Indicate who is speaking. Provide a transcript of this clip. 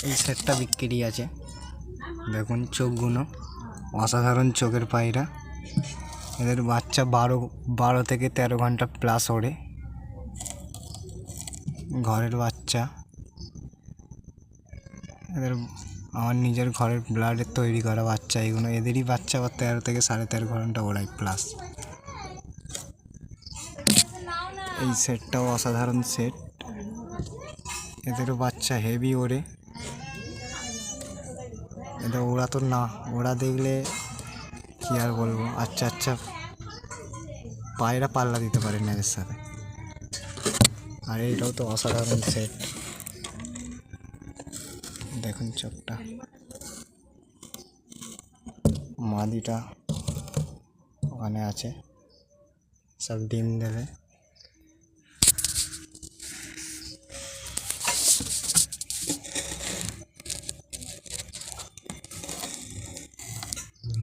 Speaker 1: এই সেটটা বিক্রি আছে। দেখুন চোখগুলো অসাধারণ চোখের পায়রা। এদের বাচ্চা 12 থেকে 13 ঘন্টা প্লাস ওড়ে। ঘরের বাচ্চা, এদের আমার নিজের ঘরের ব্লাডের তৈরি করা বাচ্চা। এগুলো এদেরই বাচ্চা আবার 13 থেকে 13.5 ঘন্টা ওড়ায় প্লাস। এই সেটটাও অসাধারণ সেট। এদেরও বাচ্চা হেভি ওড়ে। এদের ওরা তো না, ওরা দেখলে কি আর বলবো। আচ্ছা আচ্ছা পায়রা পাল্লা দিতে পারে না এদের সাথে। আর এইটাও তো অসাধারণ সেট। দেখুন চোখটা, মাদিটা ওখানে আছে, সব ডিম দেবে।